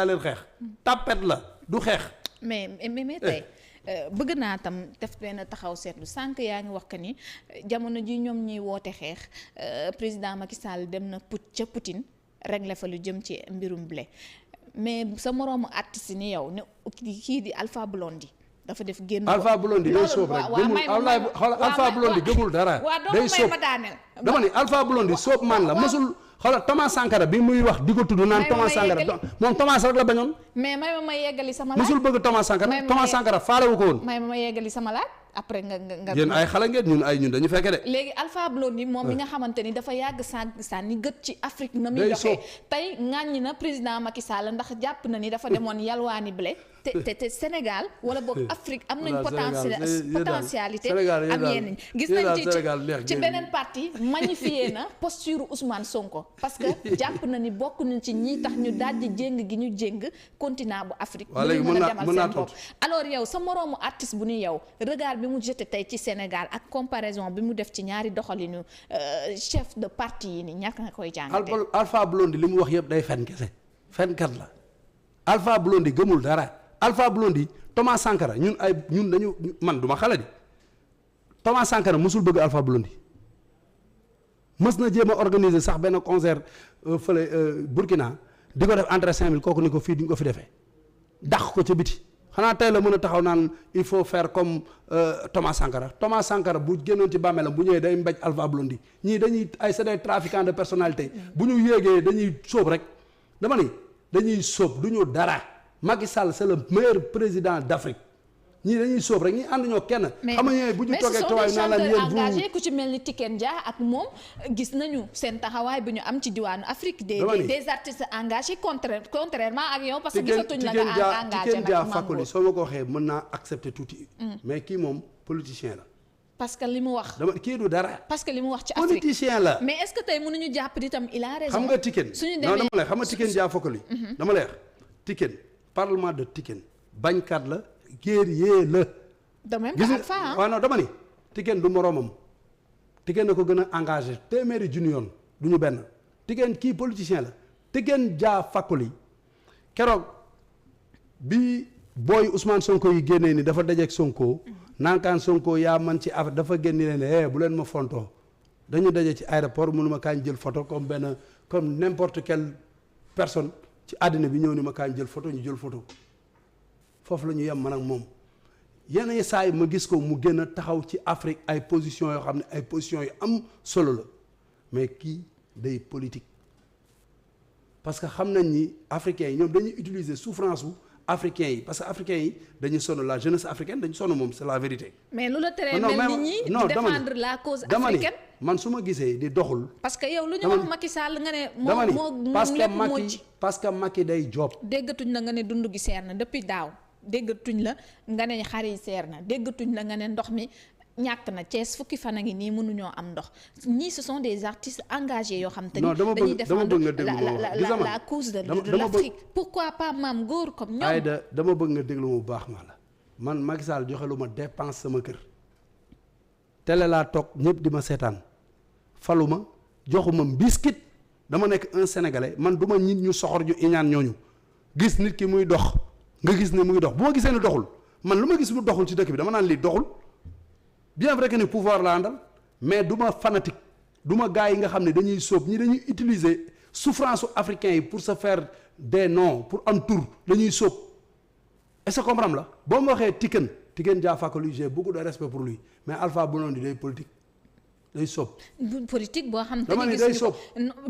leen xeex tapet la du xeex. mais tey bëgg naa tam def benn taxaw seetlu sànq yaa ngi wax que ni jamono ji ñoom ñuy woote xeex président Macky Sall dem na ca Poutine régler fa lu jëm ci mbirum blé mais sa moroomu artiste ni yow ne kii di Alpha Blondy dafa def génn. Alpha Blondy day soob rek gëmul Alpha Blondy gëmul dara. day soob dama ni Alpha Blondy soob man la mësul. xoolal Thomas Sankara bi muy wax di ko tudd naan Thomas Sankara moom Thomas rek la bañoon. mais may ma yeggali sama laaj. musul bëgg Thomas Sankara faalewu ko woon. may ma yeggali sama laaj après nga. yéen ay xale ngeen ñun dañu fekke de. léegi Alpha Blondy moom mi nga xamante ni dafa yàgg sànni gët ci Afrique na muy doxee tey ŋàññi na président Macky Sall ndax jàpp na ni dafa demoon yalwaani blé te Sénégal wala boog Afrique am nañ potentialité am yenn gis nañ ci beneen parti magnifié na posture Ousmane Sonko parce que jàpp na ni bokk nañ ci ñi tax ñu daal di jéng gi ñu jéng continent bu Afrique bu ñu mën a demal seen bopp alors yow sa moroomu artiste bu ni yow regard bi mu jeté tey ci Sénégal ak comparaison bi mu def ci ñaari doxalinu chef de parti yi ni ñàkk nga koy jàngate Alpha Blondy li mu wax yëpp day fen kese fenkat la Alpha Blondy gëmul dara Alpha Blondy Thomas Sankara ñun dañu man duma xale di Thomas Sankara mësul bëgg Alpha Blondy mës na jéem a organiser sax benn concert fële Burkina di ko def entre 5000 kooku ni ko fii di nga ko fi defee dàq ko ca biti xanaa tey la mën a taxaw naan il faut faire comme Thomas Sankara bu génnoon ci bàmmeelam bu ñëwee day mbéj Alpha Blondy ñii dañuy c'est des trafiquants de personnalité bu ñu yéegee dañuy sóob rek dama ni dañuy sóob du ñu dara Macky Sall c'est le meilleur président d'Afrique ñii dañuy sóob rek ñi ànd ñoo kenn. xam nga bu ñu toogee tawaay naan la yéen engagé ku ci mel ni Tiken Jah ak moom gis nañu seen taxawaay bi ñu am ci diwaanu Afrique. des artistes engagés contrairement ak yow. parce que gisatuñ la nga engagé Tiken Jah Fakoly soo ma ko waxee mën naa accepter tuuti. mais kii moom politicien la. parce que li mu wax. kii du dara. parce que li mu wax ci Afrique politicien la. mais est-ce que tey mënuñu jàpp di tam il a raison. xam nga Tiken non dama lay xam nga Tiken Jah Fakoly dama lay wax Tiken parlement de Tiken bañkat la. guerrier la. de même que Alpha waaw non dama ni Tiken du moroomam Tiken na ko gën a engagé téeméeri junni yoon du ñu benn Tiken kii politicien la Tiken Jah Fakoly keroog bi booy Ousmane Sonko yi génnee ni dafa dajeeg Sonko nankaan Sonko yaa man ci affaire dafa génn leen bu leen ma fontoo dañu daje ci aéroport mënu ma kaañ jël photo comme n'importe quelle personne ci àddina bi ñëw ni ma kaañ jël photo ñu jël photo foofu la ñu yem man ak moom yenn saa yi ma gis ko mu gën a taxaw ci Afrique ay positions yoo xam ne ay positions yu am solo la mais kii day politique parce que xam nañ ni africains yi ñoom dañuy utiliser souffrance su africains yi parce que africains yi dañuy sonn la jeunesse africaine dañu sonn moom c'est la vérité. mais lu la teree mel nit ñi di défendre la cause africaine man su ma gisee di doxul. parce que yow lu ñu wax Macky Sall nga ne. moo lépp moo ci parce que Macky day job. déggatuñ la nga ne dund gi seer na depuis daaw. déggatuñ la nga ne xar yi seer na déggatuñ la nga ne ndox mi ñàkk na Thiès fukki fan a ngi nii mënuñoo am ndox ñii ce sont des artistes engagés yoo xam te ni dañuy défendre la cause de l'Afrique pourquoi pas maam góor comme ñoom Aïda dama bëgg nga déglu ma bu baax ma la man Macky Sall joxe lu ma dépense sama kër télé laa toog ñëpp di ma seetaan faluma joxuma biscuit dama nekk un sénégalais man du ma nit ñu soxor ñu iñaan ñooñu gis nit ki muy dox nga gis ne mu ngi dox bu ma gisee ne doxul man lu ma gis mu doxul ci dëkk bi dama naan lii doxul bien vrai que ni pouvoir la àndal mais du ma fanatique du ma gars yi nga xam ne dañuy sóob ñi dañuy utiliser souffrance su africains yi pour se faire des noms pour am tour dañuy sóob est-ce que comprendre la boo ma waxee Tiken Jah Fakoly j'ai beaucoup de respect pour lui mais Alpha Blondy day politique day sóob. politique boo xam te ni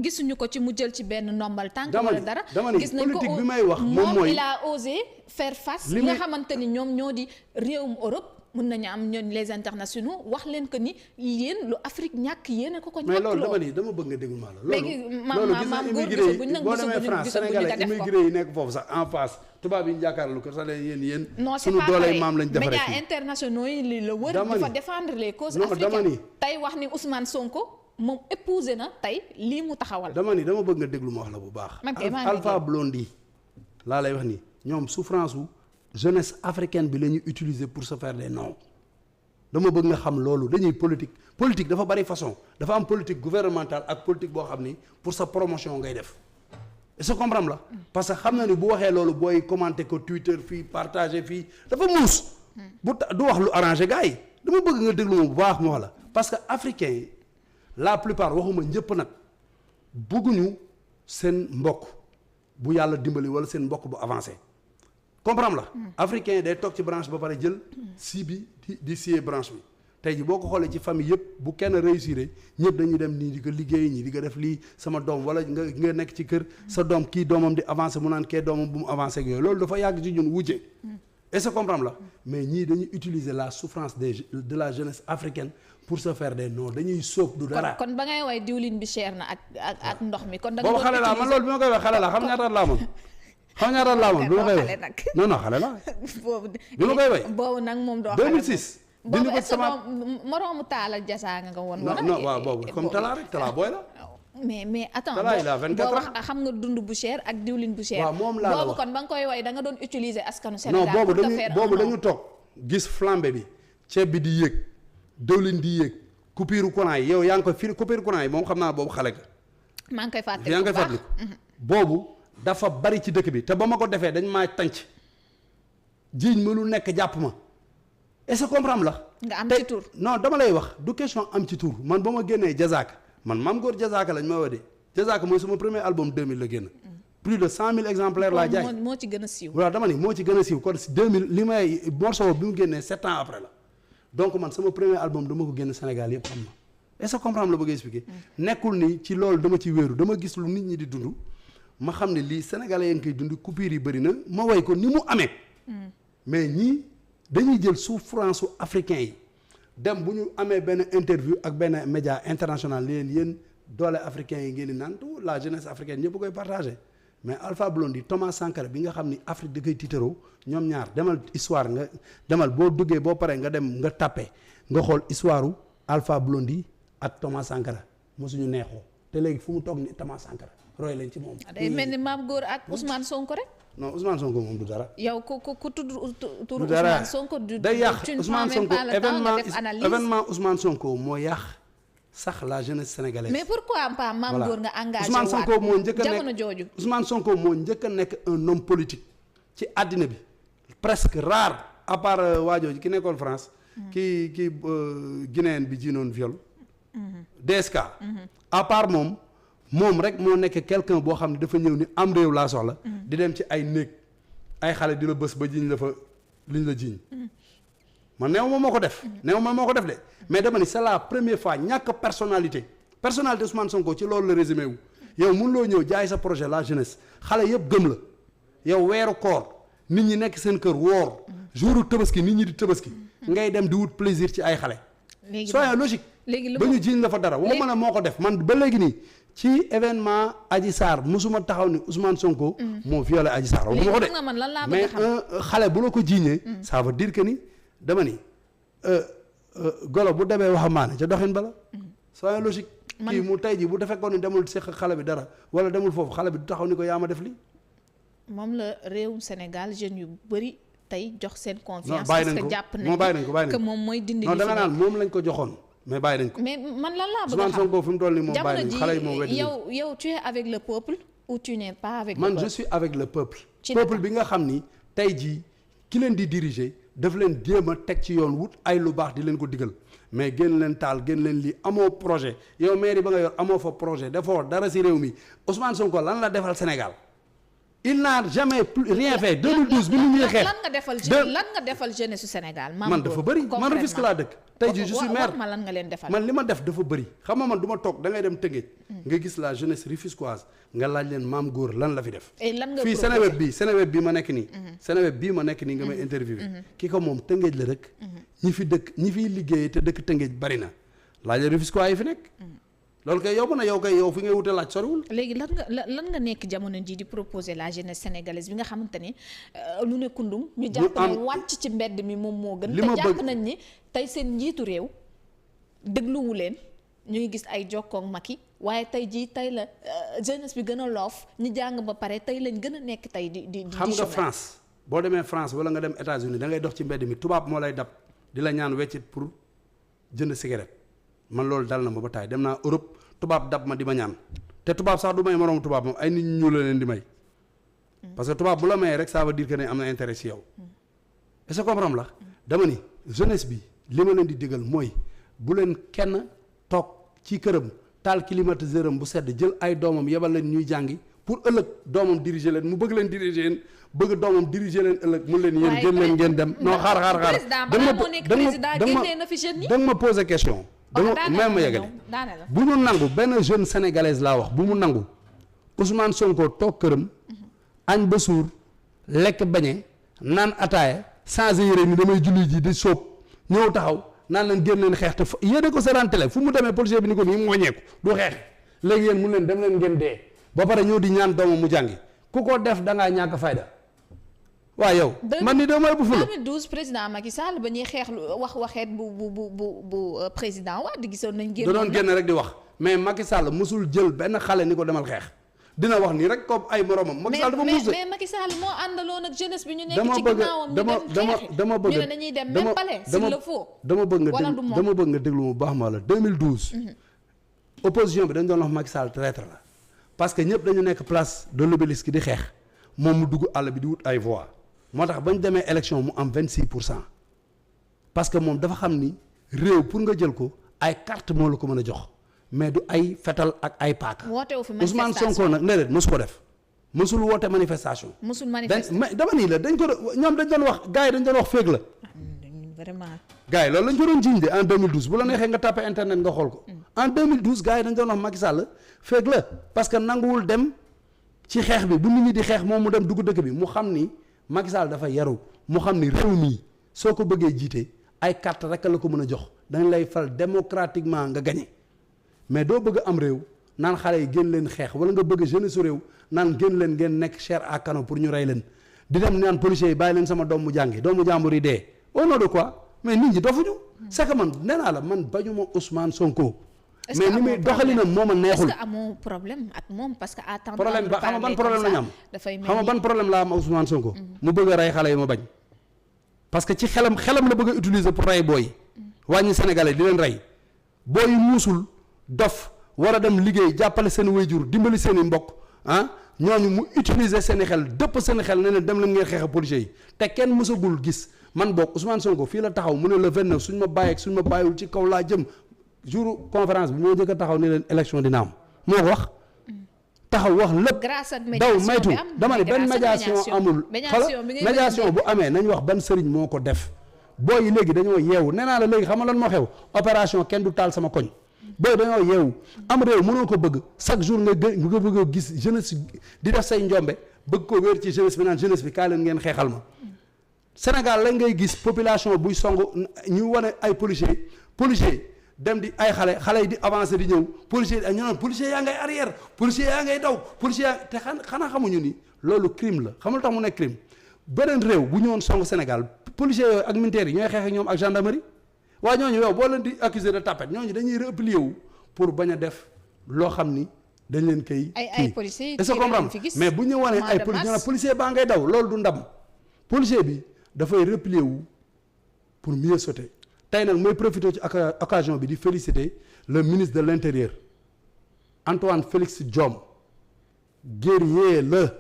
gisuñu ko ci mu jël ci benn ndombal tànk wala dara. gis nañ ko politique bi may wax moom mooy il a osé faire face. li nga xamante ni ñoom ñoo di réewum Europe mën nañu am ñoom les internationaux wax leen que ni yéen lu Afrique ñàkk yéen ko ñàkk mais loolu dama bëgg nga déglu ma la. loolu gis nga immigré yi boo demee France Sénégalais immigré yi nekk foofu sax en face tubaab yi ñu jàkkaarloo ko sax yéen. non c'est suñu dooley maam lañ defaree médias internationaux yi li la wër dafa défendre les causes africaines tey wax ni Ousmane Sonko moom épousé na tey lii mu taxawal. dama bëgg nga déglu ma wax la bu baax. Alpha Blondy laa lay wax ni ñoom souffrance wu jeunesse africaine bi la ñuy utiliser pour se faire des noms dama bëgg nga xam loolu dañuy politique dafa bari façon dafa am politique gouvernementale ak politique boo xam ni pour sa promotion ngay def est-ce que comprendre la parce que xam na ni bu waxee loolu booy commenter ko Twitter fii partager fii dafa muus du wax lu arrangé gars yi dama bëgg nga déglu moom bu baax mu wax la parce que africains yi la plupart waxuma ñëpp nag bëgguñu seen mbokk bu yàlla dimbali wala seen mbokk bu avancé comprendre la africain yi day toog ci branche ba pare jël si bi di scier branche bi tey ji boo ko xoolee ci famille yëpp bu kenn réussir ñëpp dañuy dem nii di ko liggéey ñii di ko def lii sama doom wala nga nekk ci kër sa doom kii doomam di avancé mu naan kee doomam bu mu avancé ak yooyu loolu dafa yàgg ci ñun wujje est-ce que comprendre la mais ñii dañuy utiliser la souffrance de la jeunesse africaine pour se faire des noms dañuy sóob du dara. kon ba ngay way diwlin bi cher na ak ndox mi kon da nga boobu xale laa man loolu bi ma koy wax xale laa xam ñaata laa mën xam ñaata laa mën bi ma koy way non non xale laa bi ma koy way boobu nag moom doo 2006 boobu est-ce que moroomu taala jasaa nga woon wala non waaw boobu comme talaa rek talaa booy la mais attends talaa il a 24 ans boo wax xam nga dund bu cher ak diwlin bu cher waaw moom laa la boobu wax kon ba nga koy way da nga doon utiliser askanu Sénégal non boobu dañu toog gis flambé bi ceeb bi di yéeg diwlin di yéeg coupure courant yi yow yaa ngi koy firi coupure courant yi moom xam naa boobu xale ga maa ngi koy fàttali yaa ngi koy fàttali boobu dafa bari ci dëkk bi te ba ma ko defee dañ maa tànc jiiñ ma lu nekk jàpp ma est-ce que comprendre la nga am ci tur non dama lay wax du question am ci tur man ba ma génnee Jazaaka man Mame Goor Jazaaka lañ ma woo Jazaaka mooy sama premier album 2000 la génn plus de 100 000 exemplaires laa jaay moo ci gën a siiw waaw dama ni moo ci gën a siiw kon 2000 li may morceau bi mu génnee 7 ans après la donc man sama premier album dama ko génn Sénégal yëpp xam na est-ce que comprendre la bëgg expliquer nekkul ni ci loolu dama ci wéeru dama gis lu nit ñi di dund ma xam ne lii sénégalais yi koy dund coupure yi bëri na ma way ko ni mu amee mais ñii dañuy jël souffrance su africain yi dem bu ñu amee benn interview ak benn média international li leen yéen doole africain yi ngeen di naan la jeunesse africaine ñëpp koy partagé mais Alpha Blondy Thomas Sankara bi nga xam ni Afrique da koy tiitaroo ñoom ñaar demal histoire nga demal boo duggee boo paree nga dem nga tappe nga xool histoire u Alpha Blondy ak Thomas Sankara mosuñu neexoo te léegi fu mu toog ni Thomas Sankara roy leen ci moom. day mel ni Mame Goor ak Ousmane Sonko rek. non Ousmane Sonko moom du dara. yow ku tudd turu Ousmane Sonko du day yàq Ousmane Sonko événement Ousmane Sonko moo yàq sax la jeunesse sénégalaise. mais pourquoi pas Mame Goor nga engagé Ousmane Sonko moo njëkk a nekk jamono jooju. Ousmane Sonko moo njëkk a nekk un homme politique ci àddina bi presque rare à part waajooju ki nekkoon France. kii Guinéen bi jiinoon viol. DSK. à part moom rek moo nekk quelqu'un boo xam ne dafa ñëw ni am réew laa soxla. di dem ci ay néeg ay xale di la bës ba jiñ la fa liñ la jiñ. man néew ma moo ko def. néew ma moo ko def de mais dama ni c'est la première fois ñàkk personnalité Ousmane Sonko ci loolu la résumé wu. yow mun loo ñëw jaay sa projet la jeunesse xale yëpp gëm la yow weeru koor nit ñi nekk seen kër woor jouru tabaski nit ñi di tabaski. ngay dem di wut plaisir ci ay xale. léegi soyons logique. léegi ba ñu jiñ la fa dara waxuma ne moo ko def man ba léegi nii. ci événement Adji Sarr musuma taxaw ni Ousmane Sonko. moo violé Adji Sarr waxuma ko de mais xale bu la ko jiiñee. ça veut dire que ni dama ni golo bu demee waxamaane ca doxin bala. soyons logique. kii mu tey ji bu defee ko ni demul seq xale bi dara wala demul foofu xale bi du taxaw ni ko yaa ma def li moom la réewum Sénégal jeunes yu bëri tey jox seen confiance. parce que jàpp nañ ko que moom mooy dindi. non da nga naan moom lañ ko joxoon. mais bàyyi nañ ko mais man lan laa bëgg a xam Ousmane Sonko fi mu toll nii moom bàyyi nañ xale yi moom weddi yow tu es avec le peuple ou tu n'es pas avec le peuple. man je suis avec le peuple. peuple bi nga xam ni tey jii ki leen di diriger daf leen jéem a teg ci yoon wut ay lu baax di leen ko digal mais génn leen taal génn leen lii amoo projet yow mairie ba nga yor amoo fa projet defoo dara si réew mi Ousmane Sonko lan la defal Sénégal il n'a jamais rien fait 2012 bi ñu xeex lan nga defal jeunesse su Sénégal. man dafa bëri man Rufisque laa dëkk. tey jii je suis maire ma lan nga leen defal. man li ma def dafa bëri xam nga man du ma toog da ngay dem Tëngéej. nga gis la jeunesse rufisquoise nga laaj leen Mame Goor lan la fi def. lan nga fii Seneweb bii ma nekk nii. Seneweb bii ma nekk nii nga may interviewé. ki ko moom Tëngéej la rek. ñi fi dëkk ñi fiy liggéeyee te dëkk Tëngéej bari na laaj la rufisquois yi fi nekk. loolu kay yow yow fi ngay wute laaj soriwul. léegi lan nga nekk jamono ji di proposer la jeunesse sénégalaise bi nga xamante ni lu ne kundum ñu jàpp ne wàcc ci mbedd mi moom moo gën. te jàpp nañ ni tey seen njiitu réew dégluwu leen ñuy gis ay jokkoog Macky waaye tey jii tey la jeunesse bi gën a loof ñu jàng ba pare tey lañ gën a nekk tey di xam nga France boo demee France wala nga dem États-Unis da ngay dox ci mbedd mi tubaab moo lay dab di la ñaan weccit pour jënd cigarette man loolu dal na ma ba taay dem naa Europe tubaab dab ma di ma ñaan te tubaab sax du may moroom tubaab moom ay nit ñu la leen di may parce que tubaab bu la mayee rek ça veut dire que ne am na intérêt ci yow est-ce que comprendre la dama ni jeunesse bi li ma leen di digal mooy bu leen kenn toog ci këram taal climatiseur am bu sedd jël ay doomam yebal leen ñuy jàngi pour ëllëg doomam diriger leen mu bëgg leen diriger leen bëgg doomam diriger leen ëllëg mu leen yéen génn leen ngeen dem non xaar da nga ma poser question dama même ma yegale bu ñu nangu benn jeune sénégalaise laa wax bu mu nangu Ousmane Sonko toog këram añ ba suur lekk bañe naan ataaya changé yére ni damay julli ji di sóob ñëw taxaw naan leen génn leen xeex te yéene ko seetaan télé fu mu demee policier bi ni ko nii mu wàññeeku du xeex léegi yéen mun leen dem leen ngeen dee ba pare ñëw di ñaan doomam mu jàngi ku ko def da ngaa ñàkk fayda waaw yow. man ni dama bu fula 2012 président Macky Sall ba ñuy xeex waxeet bu président Wade gisoon nañ. génn da doon génn rek di wax mais Macky Sall mosul jël benn xale ni ko demal xeex dina wax nii rek comme ay moromam. Macky Sall dafa muus mais Macky Sall moo àndaloon ak jeunesse bi ñu nekk ci ginnaawam dama bëgg ñu ne dañuy dem même palais s'il le faut. dama bëgg nga déglu mu baax ma la 2012. opposition bi dañ doon wax Macky Sall traître la parce que ñëpp dañu nekk place de l'Obélisque di xeex moom mu dugg àll bi di wut ay voix moo tax bañ demee élection mu am 26% parce que moom dafa xam ni réew pour nga jël ko ay carte moo la ko mën a jox mais du ay fetal ak ay paaka. wootewu fi manifestation Ousmane Sonko nag nee mësu ko def mësul woote manifestation. mësul manifestation dama nii la dañ ko ñoom dañ doon wax gars yi dañ doon wax féeg la. vraiment. gars yi loolu lañ ko doon jiiñ de en 2012 bu la neexee nga tapé internet nga xool ko. en 2012 gars yi dañ doon wax Macky Sall féeg la parce que nanguwul dem ci xeex bi bu nit ñi di xeex moom mu dem dugg dëkk bi mu xam ni Macky Sall dafa yaru mu xam ni réew mi soo ko bëggee jiite ay carte rek la ko mën a jox dañ lay fal démocratiquement nga gagné mais doo bëgg am réew naan xale yi génn leen xeex wala nga bëgg jeunesse su réew naan génn leen ngeen nekk chair à canon pour ñu rey leen di dem naan policiers yi bàyyi leen sama doomu jàngi doomu jàmbur yi dee au nom de quoi mais nit ñi dofuñu c'est que man nee naa la man bañu ma Ousmane Sonko. mais ni muy doxalinam moo ma neexul. est-ce que amoo problème ak moom parce que à temps problème ba xam nga ban problème la ñu am. dafay xam nga ban problème la am Ousmane Sonko. mu bëgg a rey xale yi ma bañ. parce que ci xelam la bëgg a utiliser pour rey booy. wàññi Sénégalais di leen rey booy yu muusul dof war a dem liggéey jàppale seen waajur dimbali seen i mbokk ah ñooñu mu utiliser seen i xel dëpp seen i xel ne leen dem leen ngeen xeex a policiers yi te kenn mësagul gis man boog Ousmane Sonko fii la taxaw mu ne le 29 suñ ma bàyyeeg suñ ma bàyyiwul ci kaw laa jëm. jour conférence bi moo njëkk a taxaw ni leen élection dina am moo ko wax taxaw wax lépp daw maytu dama ne benn médiation amul xoolal médiation bu amee nañ wax ban sëriñ moo ko def booy yi léegi dañoo yeewu nee naa la léegi xam nga lan moo xew opération kenn du taal sama koñ booy dañoo yeewu am réew mënoo ko bëgg chaque jour nga bëgg a gis jeunesse di def say njombe bëgg ko wéer ci jeunesse bi naan jeunesse bi kaa leen ngeen xeexal ma Sénégal la ngay gis population buy song ñu wane ay policier dem di ay xale yi di avancer di ñëw policier ñu naan policier yaa ngay arrière policier yaa ngay daw policier yaa te xanaa xamuñu ni loolu crime la xamul tax mu nekk crime beneen réew bu ñëwoon song Sénégal policier yooyu ak militaires yi ñooy xeex ak ñoom ak gendarmerie waaye ñooñu yow boo leen di accuser de tapette ñooñu dañuy replier wu pour bañ a def loo xam ni dañ leen koy ay policiers est-ce que comprendre mais bu ñu wanee ay policier baa ngay daw loolu du ndam policier bi dafay replier wu pour mieux sauter tey nag mooy profité ci occasion bi di féliciter le ministre de l'intérieur Antoine Félix Diome guerrier la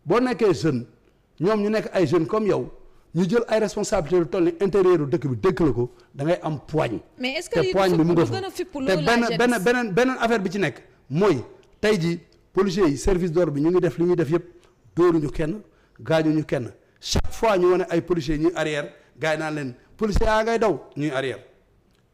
boo nekkee jeune ñoom ñu nekk ay jeunes comme yow ñu jël ay responsabilités lu toll ni intérieur dëkk bi dëkk la ko da ngay am poigne. mais est-ce que te poigne bi mu nga fa te beneen affaire bi ci nekk mooy tey ji policiers yi service d'ordre bi ñu ngi def li ñuy def yëpp dóoruñu kenn gaañuñu kenn chaque fois ñu wane ay policiers ñuy arrière gars yi naan leen policiers yaa ngay daw ñuy arrière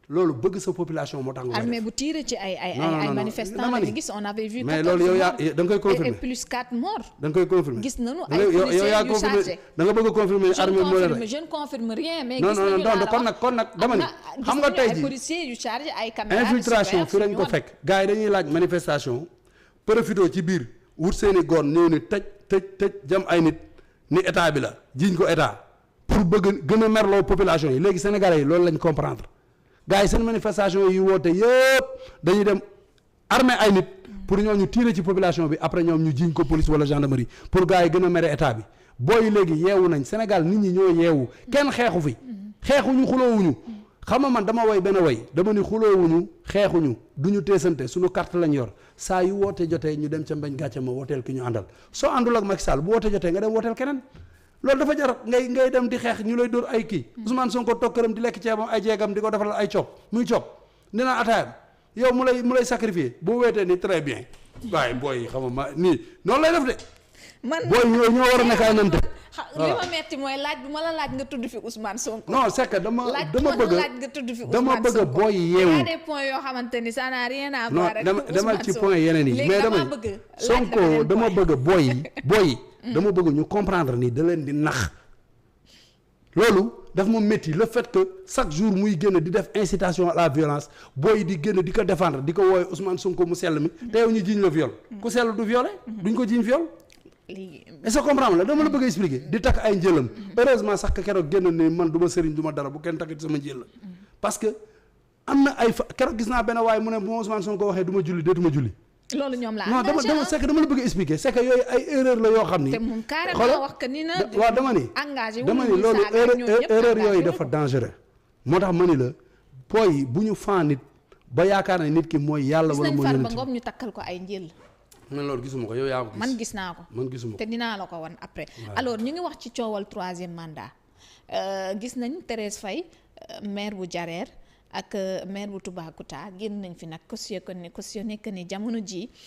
loolu bëgg sa population moo tax nga koy def. mais bu tiré ci ay manifestants la gis on avait vu. mais loolu yow yaa da nga koy confirmer et plus 4 morts. da nga koy confirmer gis nañu ay policiers yu chargé da nga bëgg a confirmer armée moo leen je ne confirme rien. mais non non non kon nag dama ni. xam nga tey jii ay policiers yu chargé ay caméras infiltration fi lañ ko fekk. gars yi dañuy laaj manifestation profité ci biir wut seeni goon ñëw ni tëj jam ay nit ni état bi la jiiñ ko état pour bëgg gën a merloo population yi léegi sénégalais yi loolu lañ comprendre. gars yi seen manifestation yi woote yëpp dañuy dem armée ay nit pour ñooñu tirer ci population bi après ñoom ñu jiñ ko police wala gendarmerie pour gars yi gën a mere état bi booy léegi yeewu nañ Sénégal nit ñi ñoo yeewu kenn xeexu fi xeexuñu xuloowuñu xam nga man dama woy benn woy dama ni xuloowuñu xeexuñu duñu teesante suñu carte lañ yor saa yu woote jotee ñu dem ca mbañ gàcce ma wooteel ki ñu àndal soo àndul ak Macky Sall bu woote jotee nga dem wooteel keneen loolu dafa jar ngay dem di xeex ñu lay dóor ay kii Ousmane Sonko toog këram di lekk ceebam ay jeegam di ko defal ay coob muy coob ni naan ataayam yow mu lay sacrifier boo weetee ni très bien waaye booy xam nga ma nii noonu lay def de man booy ñoo war a nekk ay nante li ma metti mooy laaj bi ma la laaj nga tudd fi Ousmane Sonko. non c'est que dama bëgg laaj nga tudd fi Ousmane Sonko booy yeewu. y a des points yoo xamante ni ça n'a rien à voir ak non demal ci point yeneen yi mais dama Sonko dama bëgg booy yi dama bëgg ñu comprendre ni da leen di nax loolu daf ma métti le fait que chaque jour muy génn di def incitation à la violence booy di génn di ko défendre di ko woowe Ousmane Sonko mu sell mi te yow ñu jiiñ la viol ku sell du violé duñ ko jiiñ viol est-ce que comprendre la dama la bëgg a expliquer di takk ay njëlam heureusement sax que keroog génn ni man du ma sëriñ du ma dara bu kenn takkati sama njël la parce que am na ay keroog gis naa benn waaye mu ne bu ma Ousmane Sonko waxee du ma julli deetuma julli loolu ñoom la non dama c'est que dama la bëgg a expliquer c'est que yooyu ay erreur la yoo xam ni te moom carrément wax que ni na waaw dama ni loolu erreur yooyu dafa dangereux moo tax ma ni la booy bu ñu fan nit ba yaakaar ne nit ki mooy yàlla wala mooy Farba Ngom ñu takkal ko ay njël man loolu gisuma ko yow yaa ko gis man gis naa ko man gisuma ko te dinaa la ko wan après alors ñu ngi wax ci coowal 3e mandat gis nañ Thérèse Faye maire bu Diarère ak maire bu Toubacouta génn nañ fi nag cautionné que ni jamono ji